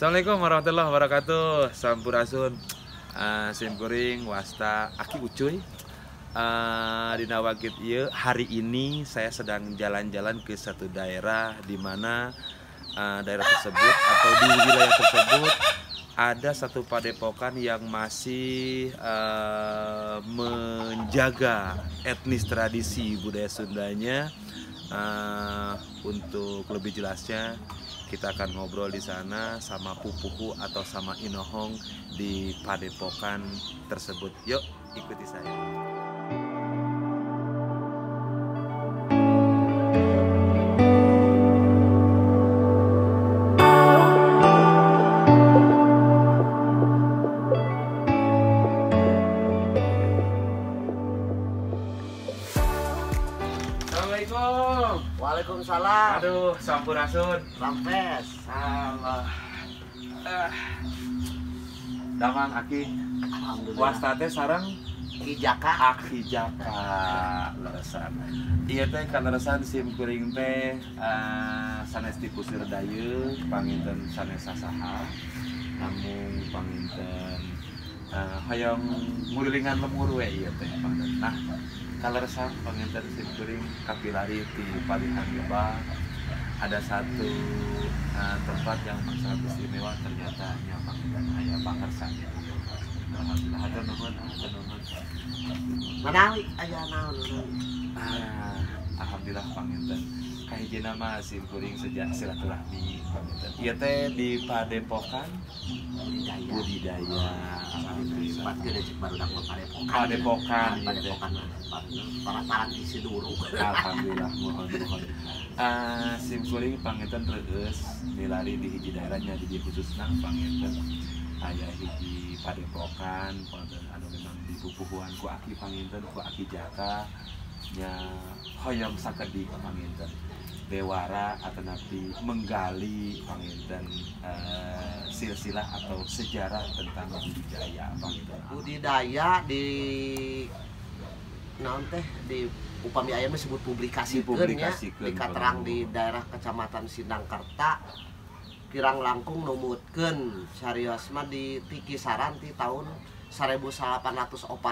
Assalamualaikum warahmatullahi wabarakatuh. Sampurasun. Simkuring wasta Aki Ucuy. Dina wagit ieu hari ini saya sedang jalan-jalan ke satu daerah di mana daerah tersebut atau di wilayah tersebut ada satu padepokan yang masih menjaga etnis tradisi budaya Sundanya. Untuk lebih jelasnya kita akan ngobrol di sana sama pupuhu atau sama inohong di padepokan tersebut. Yuk ikuti saya. Assalamualaikum. Waalaikumsalam. Aduh, sampurasun. Rampes. Allah. Damang Aki. Alhamdulillah. Wasta teh sareng Kijaka. Aki Jaka leresan. Ieu teh kaleresan simkuring teh sanes ti kusir dayeuk panginten sanes sasaha. Namun panginten hayang ngulilingan lemur we ieu teh panginten. Nah, kaleresan panginten simkuring kapilari ti Palihan Gebang. Ada satu tempat yang sangat istimewa ternyata yang panginten aya pangersan. Alhamdulillah hatur nuhun, hatur nuhun. Manawi aya naon? Alhamdulillah panginten kahijina mah simkuring sejak silaturahmi panginten. Ieu teh di padepokan budidaya. Alhamdulillah. Sempat gede cek barudak mah padepokan. Padepokan ieu teh. Padepokan para di Siduru. Alhamdulillah mohon. Simkuring panginten reus milari di hiji daerahnya di khususna panginten aya hiji padepokan panginten anu memang dipupuhuan ku Aki panginten ku Aki Jaka nya hoyong sakedik panginten bewara atau nabi menggali panginten silsilah atau sejarah tentang budidaya panginten. Budidaya di naon teh di upami aya disebut publikasikeun nya di katerang di daerah Kecamatan Sindangkerta kirang langkung numutkeun sarios mah di kisaran ti tahun 1840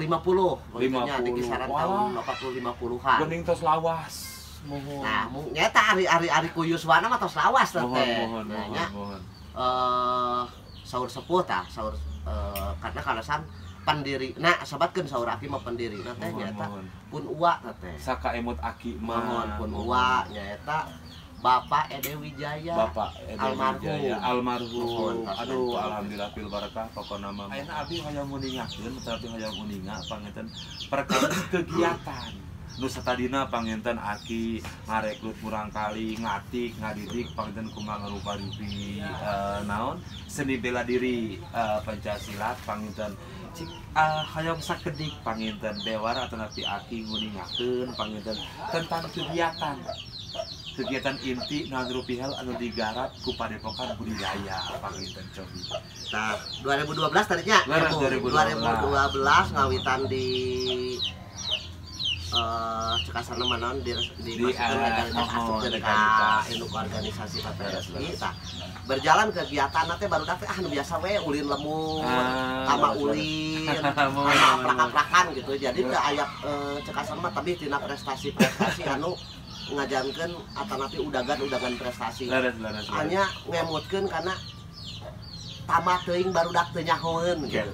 maksudnya di kisaran tahun 40-50-an. Geuning tos lawas. Mohon. Nah, nyata ari kuyuswana mah tos lawas teh. Mohon. Saur sepuh tah, saur karena kalesan pendiri. Nah, sabatkeun saur Aki mah pendiri teh nyata pun uwa teh. Saka emut Aki mah Pun uwa nyata Bapak Ede Wijaya. Almarhum. Aduh, alhamdulillah fil barakah pokona mah. Ayeuna abdi hoyong nguningakeun tapi hoyong nguninga panginten perkara kegiatan. Nu satadina panginten Aki ngarekrut murang kali ngatik ngadidik panginten kumaha ngarupa-rupi naon seni bela diri Pancasila panginten cik hoyong sakedik panginten dewara atau napi Aki nguningakeun panginten tentang kegiatan inti nangrupi hal anu digarap ku padepokan budidaya panginten cobi. Nah, 2012 tadinya 2012 ngawitan di cekasana manaon di induk organisasi PPSI. Tah berjalan kegiatan teh baru teh anu biasa we ulin lemur, sama ulin, sama aprak-aprakan gitu. Jadi teh aya cekasana mah tapi tina prestasi-prestasi anu ngajankeun atanapi udagan prestasi. Hanya ngemutkeun karena tamat teuing barudak teu nyahoeun gitu.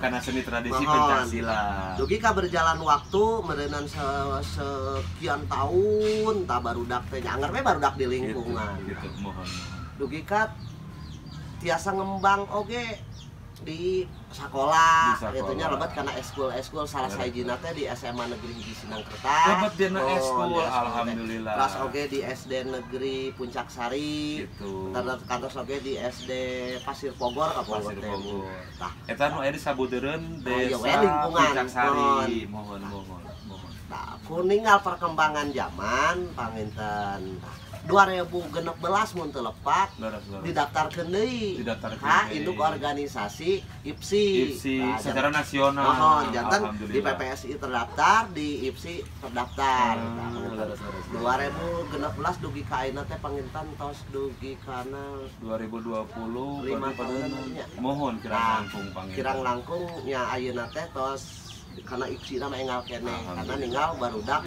Karena seni tradisi Pancasila. Dugi ka berjalan waktu meureunnan sekian tahun tah barudak teh nyanger we barudak di lingkungan. Gitu, mohon. Dugi ka tiasa ngembang oge di sekolah itunya lebat karena eskul salah sahijina teh di SMA Negeri Hiji Sindangkerta. Lebat dina eskul alhamdulillah. Kelas oge di SD Negeri Puncak Sari. Gitu. Kantos oge di SD Pasir Pogor Pasir Pogor. Tah eta nu aya di sabudeureun desa lingkungan Puncak Sari. Mohon. Nah, kuningal perkembangan zaman panginten 2016 mun teu lepat didaftarkeun deui ka induk organisasi IPSI. Nah, secara nasional. Jantan di PPSI terdaftar, di IPSI terdaftar. 2016 dugi ka ayeuna teh pangintan tos dugi kana 2020 mohon kirang langkung pangintan. Kirang langkung nya ayeuna teh tos karena IPSI nama enggal kene karena ninggal barudak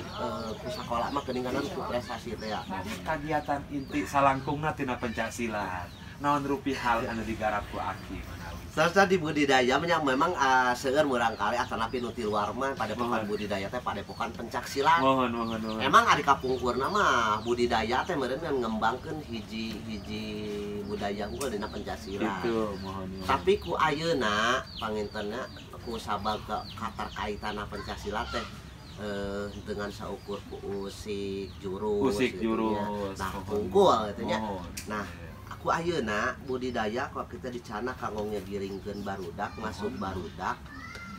ku sakola mah keninganan ku prestasi teh ya. Kagiatan inti salangkungna tina pencaksilat naon rupihal anu digarap ku Aki serta di budidaya memang seueur murang kali atanapi nu ti luar mah padepokan budidaya teh padepokan pencaksilat. Mohon. Emang ari kapungkurna mah budidaya teh meureun ngembangkeun hiji budaya unggul dina pencaksilat. Gitu, mohon. Tapi ku ayeuna pangintenna ku sabaga katerkaitanna pencaksilat teh dengan saukur ku usik jurus. Nah, unggul gitu nya. Nah, aku ayeuna budidaya kalau kita dicana kanggo ngegiringkeun barudak masuk barudak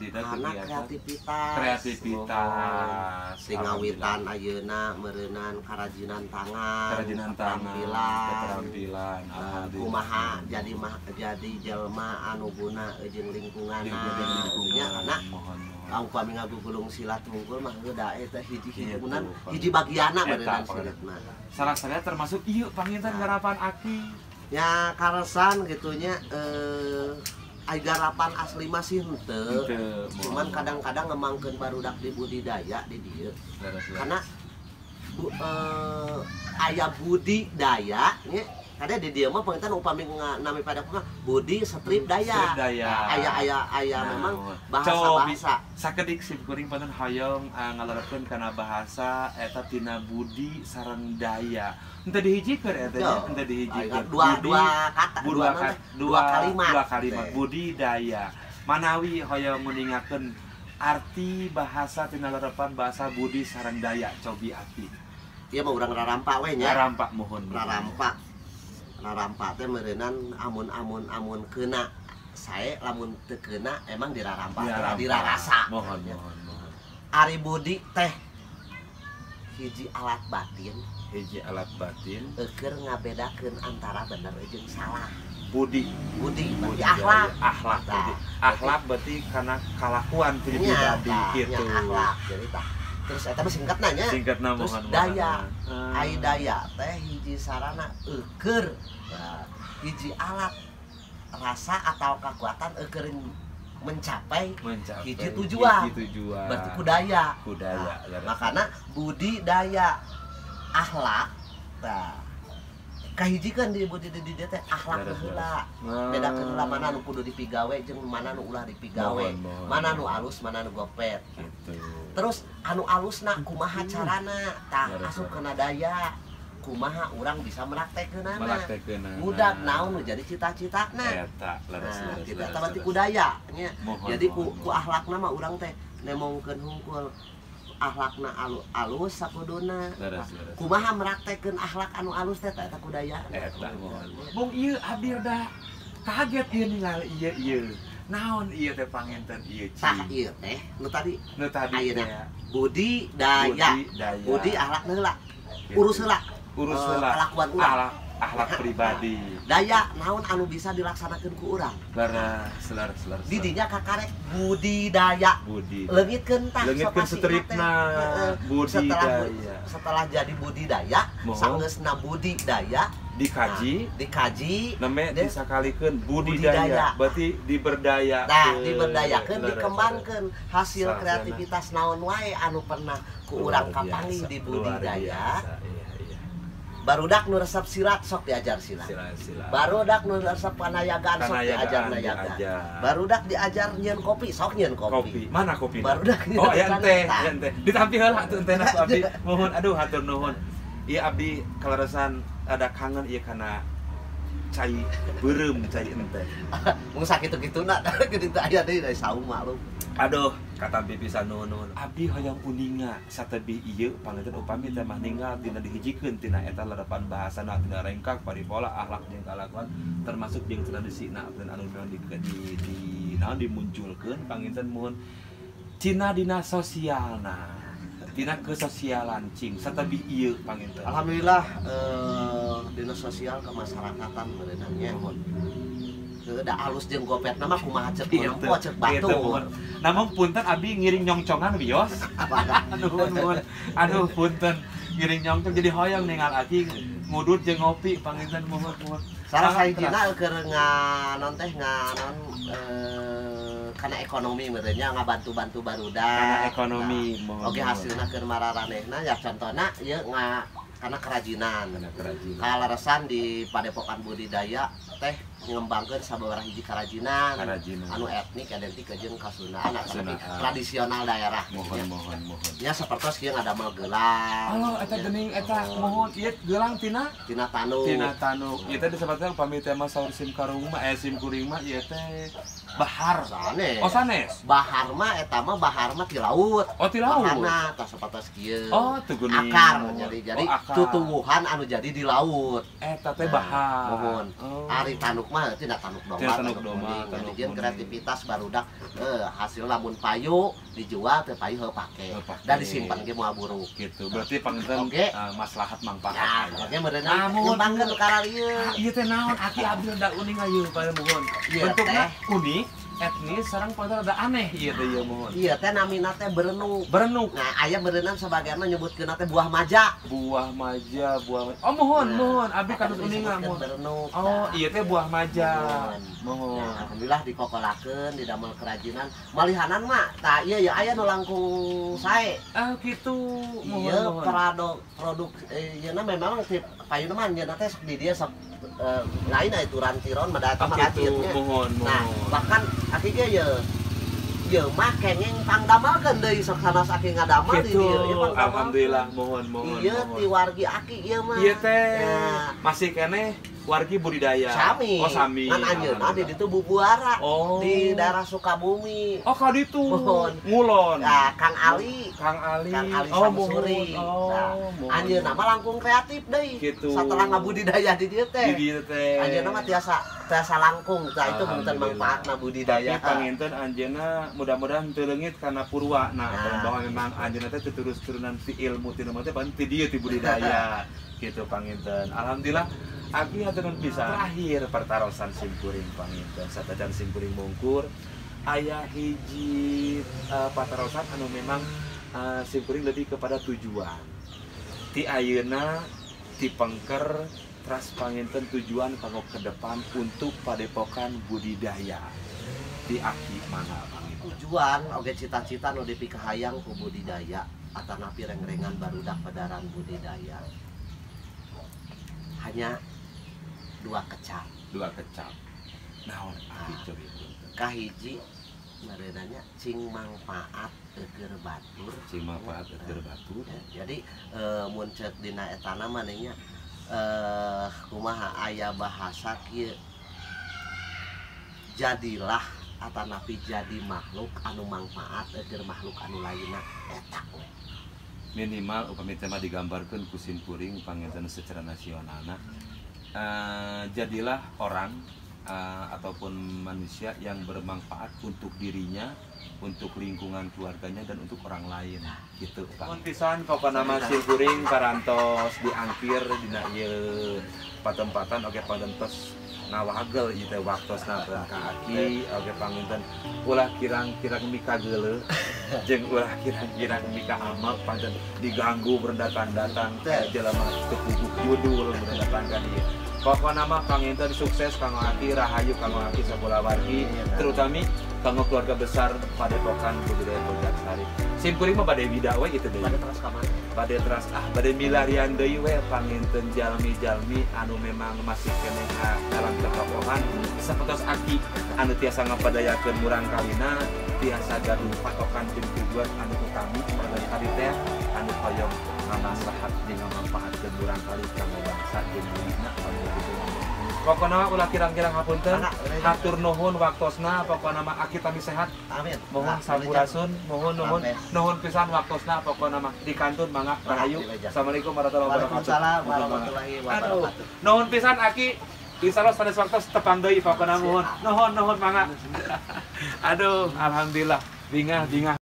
karena kreativitas singawitan ayeuna meureunnan kerajinan tangan keterampilan kumaha jadi jelema anu guna jeung lingkunganna nya karena upami ngagugulung silat hungkul mah da eta hiji bagianna meureunnan silat mah salah saya termasuk ieu panginten garapan Aki ya karesan gitunya garapan asli masih henteu cuman kadang-kadang ngemangkeun barudak di budidaya di dieu karena aya budidaya nya kada di dieu mah panginten upami nami pada budi strip daya aya memang bahasa sakedik simkuring panten hoyong ngalerekeun kana bahasa eta tina budi sareng daya henteu dihijikeun eta nya henteu dihijikeun dua kalimat budidaya manawi hoyong meningakeun arti bahasa tina lerepan bahasa budi sareng daya cobi Aki ieu mah urang rarampa we nya rarampa mohon rarampa teh meureunnan amun keuna sae lamun teu keuna emang dirarampa dirarasa mohon ari budi teh hiji alat batin eukeur ngabedakeun antara bener jeung salah budi berarti akhlak berarti karena kalakuan pribadi gitu akhlak jadi tah terus eta mah singkatna terus daya ai daya teh hiji sarana eukeur hiji alat rasa atau kekuatan eukeur mencapai hiji tujuan berarti kudaya makana budidaya akhlak kahijikeun di budidaya teh akhlak heula bedakeun heula mana nu kudu dipigawe jeung mana nu ulah dipigawe mana nu alus mana nu gopet gitu terus anu alusna kumaha carana tah asup kana daya kumaha urang bisa meraktekeunana budak naon nu jadi cita-citana eta kita berarti kudaya nya jadi ku akhlakna mah urang teh nemongkeun hungkul akhlakna alus sakuduna kumaha meraktekeun akhlak anu alus teh eta kudaya eta mung ieu abdi da kaget ieu ningali ieu naon ieu teh panginten ieu tah ieu teh nu tadi ayeuna budidaya budi akhlak heula urus heula kelakuan urang akhlak pribadi daya naon anu bisa dilaksanakeun ku urang selar di dinya kakarek budidaya leungitkeun tah leungitkeun setripna budidaya setelah jadi budidaya sanggeusna budidaya dikaji neme disakalikeun budidaya berarti diberdayakeun dikembangkeun hasil kreativitas naon wae anu pernah ku urang kapanggih di budidaya barudak nu resep silat sok diajar silat barudak nu resep panayagaan sok diajar nayagaan barudak diajar nyieun kopi sok nyieun kopi mana kopi barudak ente ditampi heula atuh entena abdi mohon aduh hatur nuhun ieu abdi kaleresan ada kangen ieu kana cai beureum cai ente mun sakitu-kituna geuning teh aya deui dari saung maklum aduh katampi pisan nuhun abdi hoyong uninga sateubi ieu panginten upami teh mah ninggal dina dihijikeun tina eta lerepan bahasana tina rengkak paripola akhlak jeung kalakuan termasuk jeung tradisina anu dimunculkeun panginten mun cina dina sosialna tina kesosialan cing satabi ieu panginten. Alhamdulillah dinas sosial kemasyarakatan berenangnya. Da alus jeung gopetna mah kumaha cek poe cek batu. Namun punten abi ngiring nyongcongan wios. Aduh punten ngiring nyongcong jadi hoyong ningal aki ngudut jeung ngopi panginten mohon. Salah saeuna keur nganon teh nganon karena ekonomi merenya ngabantu-bantu barudak. Karena ekonomi mohon. Oke hasilna keur mararanehna ya contohna ieu karena kerajinan. Kalarasan di Padepokan Budidaya teh ngembangkeun sababaraha hiji kerajinan anu etnik identik jeung Kasunaan tradisional daerah. Mohon. Ya sapertos kieu ngadamel gelang. Oh, eta geuning eta mohon ieu gelang tina tanuk. Tina tanuk. Ieu teh disebutna upami teh mah saur sim karung mah sim kuring mah ieu teh bahar. Sanes. Oh sanes. Bahar mah eta mah bahar mah ti laut. Oh ti laut. Baharna tah sapertos kieu. Oh teu geuning. Akar jadi tutuwuhan anu jadi di laut. Eta teh bahar. Mohon. Ari tanuk mah tidak tanuk domba, tanuk kuning. Kreativitas barudak hasil lamun payu dijual teh payu heuh pake. Dan disimpan ge moal buruk. Gitu. Berarti panginten maslahat mangpaat. Ya, oke berenang ngembangkeun perkara ieu. Ieu teh naon aki abdi da uning ayeuna pada mohon. Bentukna unik, etnis sareng pada ada aneh ieu teh ieu mohon. Iya teh namina teh berenuk. Berenuk. Nah, aya berenang sebagaimana nyebutkeun teh buah maja. Buah maja. Oh mohon, abdi kadus uning mohon. Berenuk. Oh, iya teh buah maja. Mohon. Nah, alhamdulillah dikokolakeun, didamel kerajinan. Malihanan mah tah ieu ya aya nu langkung sae. Ah kitu. Iya, produk ieu memang tip payuna mah nya teh di dia sok lain itu rantiron madata maracitnya. Nah, bahkan aki ge ieu mah kenging pangdamelkeun deui sok sanes aki ngadamel di dieu. Alhamdulillah mohon. Ieu ti wargi aki ieu mah. Ieu teh masih keneh wargi budidaya. Sami. Oh sami. Kan anjeunna di ditu Bubuara. Oh. Di daerah Sukabumi. Oh ka ditu. Ngulon. Nah, Kang Ali Samsuri. Anjeunna mah langkung kreatif deui. Gitu. Setelah ngabudidaya di dieu teh. Di dieu teh. Anjeunna mah tiasa langkung. Tah itu punten manfaatna budidaya. Tapi panginten anjeunna mudah-mudahan teu leungit kana purwana. Bahwa memang anjeunna teh tuturus-turunan ti ilmu ti teh pan ti dieu ti budidaya. Gitu panginten. Alhamdulillah abi haturun pisan. Terakhir pertarosan simkuring panginten satajan simkuring mungkur aya hiji pertarosan anu memang simkuring lebih kepada tujuan. Ti ayeuna ti pengker teras panginten tujuan kanggo ke depan untuk Padepokan Budidaya. Ti aki mana panginten? Tujuan oge cita-cita nu dipikahayang ku budidaya atanapi rengrengan barudak padaran budidaya. Hanya dua kecap. Naon abi cobi punten. Kahiji merenanya cing manfaat eukeur batur. Jadi mun ceuk dina etana manehnya kumaha aya bahasa kieu jadilah atanapi jadi makhluk anu manfaat eukeur makhluk anu lainna eta we. Minimal upami teh mah digambarkeun ku simkuring panginten secara nasionalna. Jadilah orang ataupun manusia yang bermanfaat untuk dirinya, untuk lingkungan keluarganya dan untuk orang lain gitu Pak. Mun pisan pokona nama simkuring karantos diangkir dina ieu patempatan oge padentos ngawagel ieu teh waktosna ka aki oge panginten ulah kirang-kirang mika geuleuh jeung ulah kirang-kirang mika amak pancen diganggu berdatang-datang jelema teu kudu judul berdatang ka dieu. Pokona mah panginten sukses kanggo aki rahayu kanggo aki sabola wargi terutama kanggo keluarga besar Padepokan Budidaya Purwasari. Simkuring mah bade wida we kitu deui. Bade teras bade milarian deui we panginten jalmi-jalmi anu memang masih keneh dalam ketokohan sapertos aki anu tiasa ngapadayakeun murang kawina, tiasa gaduh patokan jeung tujuan anu utami pada hari teh anu hoyong ngamaslahat jeung ngamanfaatkeun murang kali kanggo bangsa jeung dina anu pokona ulah kirang-kirang hapunten hatur nuhun waktosna pokona mah aki tami sehat amin mohon sampurasun nuhun pisan waktosna pokona mah dikantun mangga rahayu assalamualaikum warahmatullahi wabarakatuh nuhun pisan aki insyaallah sanes waktos tepang deui pokona nuhun mangga aduh alhamdulillah bingah